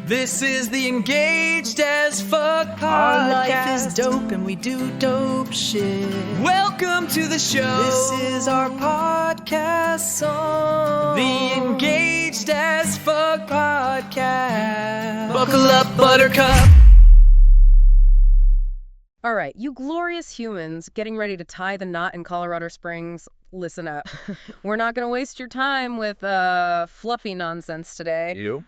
This is the Engaged as Fuck podcast. Our life is dope and we do dope shit. Welcome to the show. This is our podcast song. The Engaged as Fuck podcast. Buckle up, buttercup. All right, you glorious humans getting ready to tie the knot in Colorado Springs, listen up. We're not going to waste your time with fluffy nonsense today. You?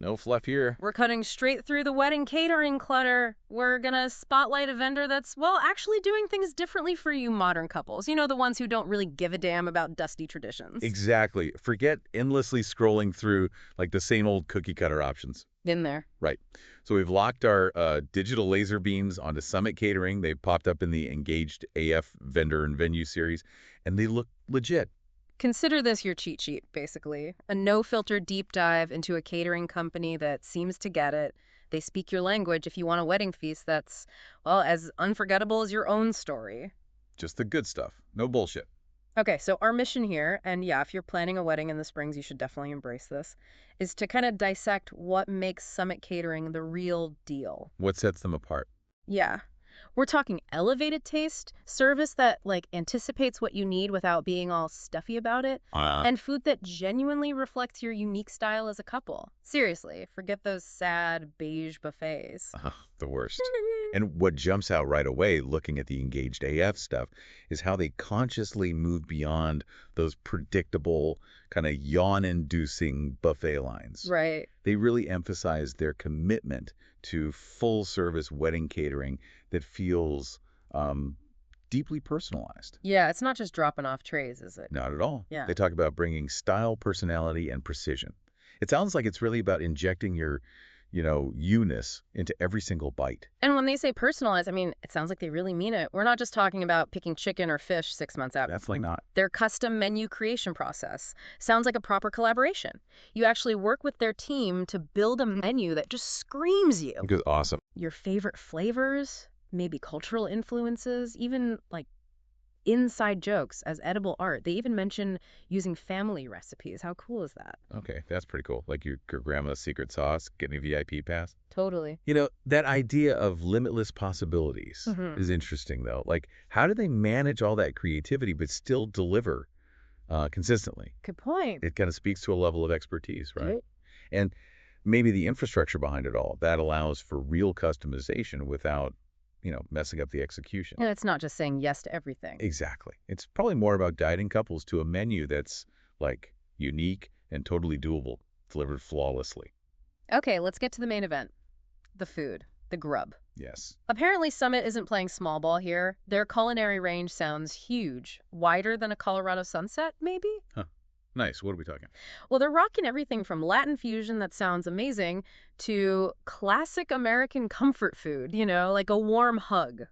No fluff here. We're cutting straight through the wedding catering clutter. We're going to spotlight a vendor that's, well, actually doing things differently for you modern couples. You know, the ones who don't really give a damn about dusty traditions. Exactly. Forget endlessly scrolling through like the same old cookie cutter options. In there. Right. So we've locked our digital laser beams onto Summit Catering. They popped up in the Engaged AF vendor and venue series, and they look legit. Consider this your cheat sheet, basically. A no-filter deep dive into a catering company that seems to get it. They speak your language if you want a wedding feast that's, well, as unforgettable as your own story. Just the good stuff. No bullshit. Okay, so our mission here, and yeah, if you're planning a wedding in the Springs, you should definitely embrace this, is to kind of dissect what makes Summit Catering the real deal. What sets them apart? Yeah. We're talking elevated taste, service that, like, anticipates what you need without being all stuffy about it, and food that genuinely reflects your unique style as a couple. Seriously, forget those sad beige buffets. The worst. And what jumps out right away looking at the Engaged AF stuff is how they consciously move beyond those predictable, kind of yawn-inducing buffet lines. Right. They really emphasize their commitment to full-service wedding catering that feels deeply personalized. Yeah, it's not just dropping off trays, is it? Not at all. Yeah. They talk about bringing style, personality, and precision. It sounds like it's really about injecting your, you-ness into every single bite. And when they say personalized, I mean, it sounds like they really mean it. We're not just talking about picking chicken or fish 6 months out. Definitely not. Their custom menu creation process sounds like a proper collaboration. You actually work with their team to build a menu that just screams you. Because awesome. Your favorite flavors, maybe cultural influences, even like inside jokes as edible art. They even mention using family recipes. How cool is that? Okay, that's pretty cool. Like your grandma's secret sauce, getting a VIP pass. Totally. That idea of limitless possibilities is interesting, though. Like, how do they manage all that creativity but still deliver consistently? Good point. It kind of speaks to a level of expertise, right? And maybe the infrastructure behind it all, that allows for real customization without messing up the execution. And it's not just saying yes to everything. Exactly. It's probably more about guiding couples to a menu that's, like, unique and totally doable, delivered flawlessly. Okay, let's get to the main event. The food. The grub. Yes. Apparently, Summit isn't playing small ball here. Their culinary range sounds huge. Wider than a Colorado sunset, maybe? Huh. Nice. What are we talking? Well, they're rocking everything from Latin fusion that sounds amazing to classic American comfort food, like a warm hug.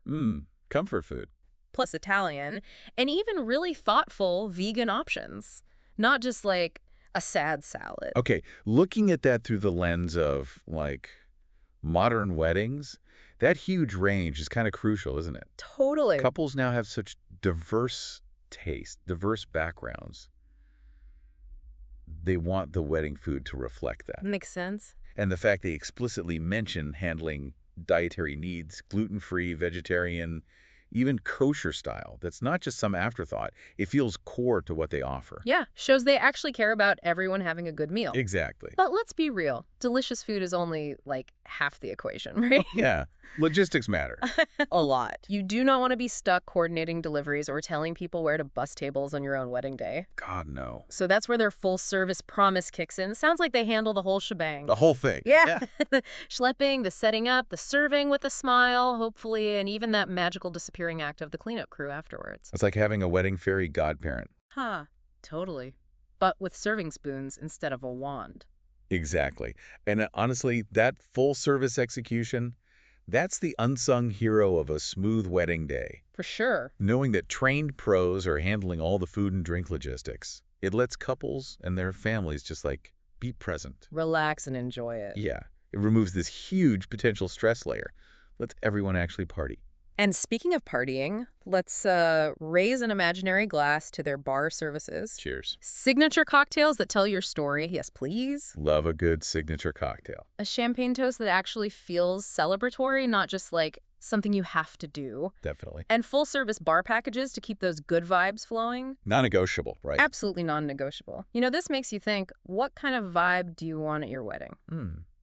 Comfort food. Plus Italian, and even really thoughtful vegan options. Not just like a sad salad. Okay, looking at that through the lens of, like, modern weddings, that huge range is kind of crucial, isn't it? Totally. Couples now have such diverse tastes, diverse backgrounds. They want the wedding food to reflect that. Makes sense. And the fact they explicitly mention handling dietary needs, gluten-free, vegetarian, even kosher style. That's not just some afterthought. It feels core to what they offer. Yeah, shows they actually care about everyone having a good meal. Exactly. But let's be real. Delicious food is only, like, half the equation, right? Yeah. Logistics matter. A lot. You do not want to be stuck coordinating deliveries or telling people where to bus tables on your own wedding day. God, no. So that's where their full-service promise kicks in. Sounds like they handle the whole shebang. The whole thing. Yeah. The schlepping, the setting up, the serving with a smile, hopefully, and even that magical disappearing act of the cleanup crew afterwards. It's like having a wedding fairy godparent. Huh. Totally. But with serving spoons instead of a wand. Exactly. And honestly, that full-service execution, that's the unsung hero of a smooth wedding day. For sure. Knowing that trained pros are handling all the food and drink logistics, it lets couples and their families just, like, be present. Relax and enjoy it. Yeah. It removes this huge potential stress layer. Lets everyone actually party. And speaking of partying, let's raise an imaginary glass to their bar services. Cheers. Signature cocktails that tell your story, yes please. Love a good signature cocktail. A champagne toast that actually feels celebratory, not just like something you have to do. Definitely. And full service bar packages to keep those good vibes flowing. Non-negotiable, right? Absolutely non-negotiable. You know, this makes you think, what kind of vibe do you want at your wedding?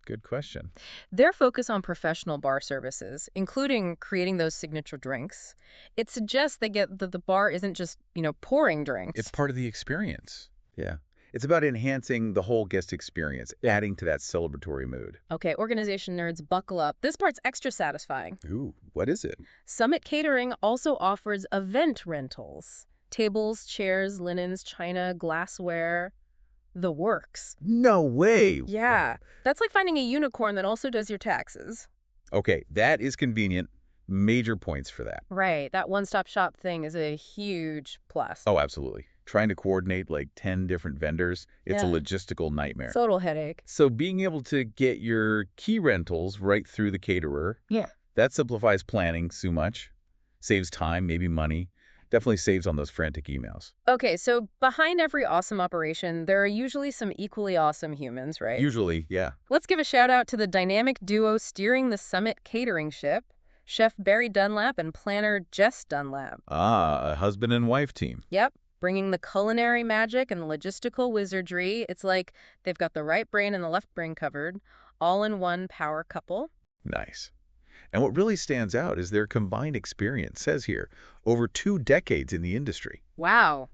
Good question. Their focus on professional bar services, including creating those signature drinks, it suggests that the bar isn't just, pouring drinks. It's part of the experience. Yeah. It's about enhancing the whole guest experience, adding to that celebratory mood. Okay, organization nerds, buckle up. This part's extra satisfying. Ooh, what is it? Summit Catering also offers event rentals. Tables, chairs, linens, china, glassware, the works. No way. Yeah, that's like finding a unicorn that also does your taxes. Okay, that is convenient. Major points for that. Right, that one-stop shop thing is a huge plus. Oh, absolutely. Trying to coordinate like 10 different vendors, it's a Yeah. logistical nightmare. Total headache. So being able to get your key rentals right through the caterer, that simplifies planning so much, saves time, maybe money, definitely saves on those frantic emails. Okay, so behind every awesome operation, there are usually some equally awesome humans, right? Usually, yeah. Let's give a shout out to the dynamic duo steering the Summit Catering ship, Chef Barry Dunlap and planner Jess Dunlap. Ah, a husband and wife team. Yep, bringing the culinary magic and logistical wizardry. It's like they've got the right brain and the left brain covered, all in one power couple. Nice. And what really stands out is their combined experience, says here, over 2 decades in the industry. Wow,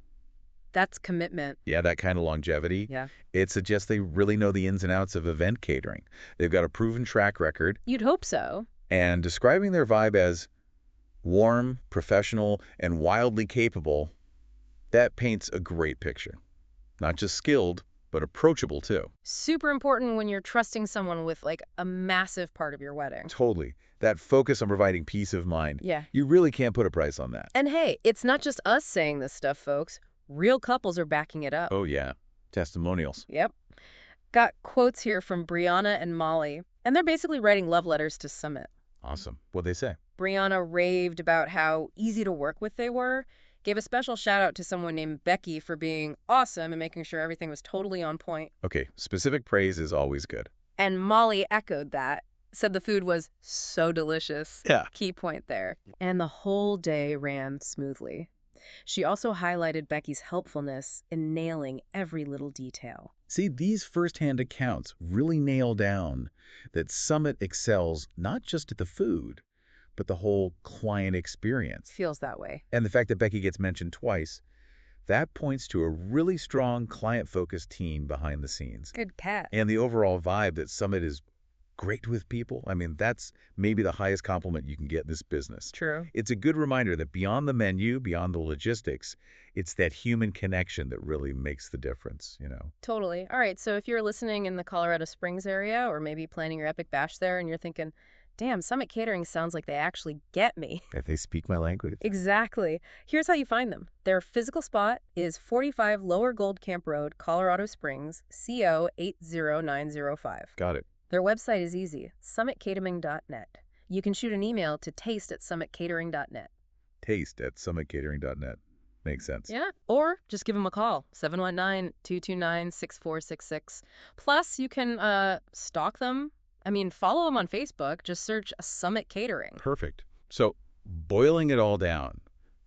that's commitment. Yeah, that kind of longevity. Yeah. It suggests they really know the ins and outs of event catering. They've got a proven track record, You'd hope so. and describing their vibe as warm, professional, and wildly capable, that paints a great picture. Not just skilled, but approachable too. Super important when you're trusting someone with like a massive part of your wedding. Totally. That focus on providing peace of mind. Yeah. You really can't put a price on that. And hey, it's not just us saying this stuff, folks. Real couples are backing it up. Oh, yeah. Testimonials. Yep. Got quotes here from Brianna and Molly, and they're basically writing love letters to Summit. Awesome. What'd they say? Brianna raved about how easy to work with they were, gave a special shout out to someone named Becky for being awesome and making sure everything was totally on point. Okay, specific praise is always good. And Molly echoed that, said the food was so delicious. Yeah. Key point there. And the whole day ran smoothly. She also highlighted Becky's helpfulness in nailing every little detail. See, these firsthand accounts really nail down that Summit excels not just at the food, but the whole client experience. Feels that way. And the fact that Becky gets mentioned twice, that points to a really strong client-focused team behind the scenes. Good cat. And the overall vibe that Summit is great with people. I mean, that's maybe the highest compliment you can get in this business. True. It's a good reminder that beyond the menu, beyond the logistics, it's that human connection that really makes the difference, Totally. All right, so if you're listening in the Colorado Springs area or maybe planning your epic bash there and you're thinking, damn, Summit Catering sounds like they actually get me. That they speak my language. Exactly. Here's how you find them. Their physical spot is 45 Lower Gold Camp Road, Colorado Springs, CO 80905. Got it. Their website is easy, summitcatering.net. You can shoot an email to taste@summitcatering.net. taste@summitcatering.net. Makes sense. Yeah, or just give them a call, 719-229-6466. Plus, you can stalk them. Follow them on Facebook. Just search Summit Catering. Perfect. So, boiling it all down,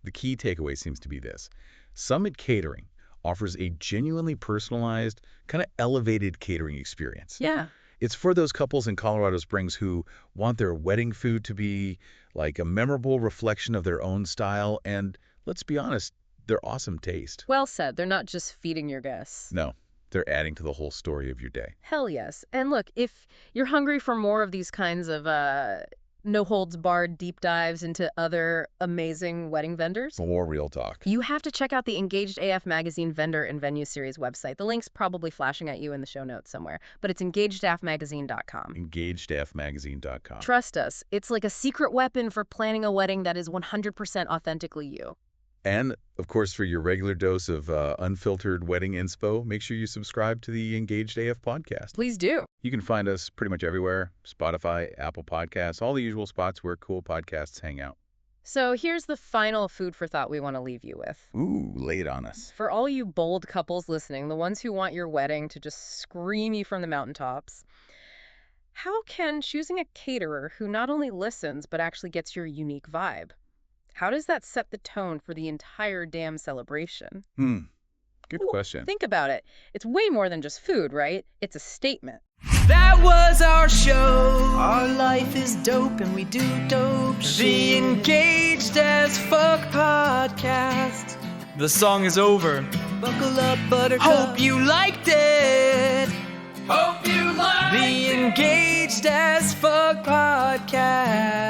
the key takeaway seems to be this. Summit Catering offers a genuinely personalized, kind of elevated catering experience. Yeah. It's for those couples in Colorado Springs who want their wedding food to be like a memorable reflection of their own style and, let's be honest, their awesome taste. Well said. They're not just feeding your guests. No, they're adding to the whole story of your day. Hell yes. And look, if you're hungry for more of these kinds of no-holds-barred deep dives into other amazing wedding vendors, More real talk. you have to check out the Engaged AF Magazine Vendor and Venue Series website. The link's probably flashing at you in the show notes somewhere, but it's engagedafmagazine.com. EngagedAFmagazine.com. Trust us, it's like a secret weapon for planning a wedding that is 100% authentically you. And, of course, for your regular dose of unfiltered wedding inspo, make sure you subscribe to the Engaged AF podcast. Please do. You can find us pretty much everywhere. Spotify, Apple Podcasts, all the usual spots where cool podcasts hang out. So here's the final food for thought we want to leave you with. Ooh, lay it on us. For all you bold couples listening, the ones who want your wedding to just scream you from the mountaintops, how can choosing a caterer who not only listens but actually gets your unique vibe, how does that set the tone for the entire damn celebration? Good question. Think about it. It's way more than just food, right? It's a statement. That was our show. Our life is dope and we do dope shit. The Engaged as Fuck podcast. The song is over. Buckle up, buttercup. Hope you liked it. Hope you liked it. The Engaged as Fuck podcast.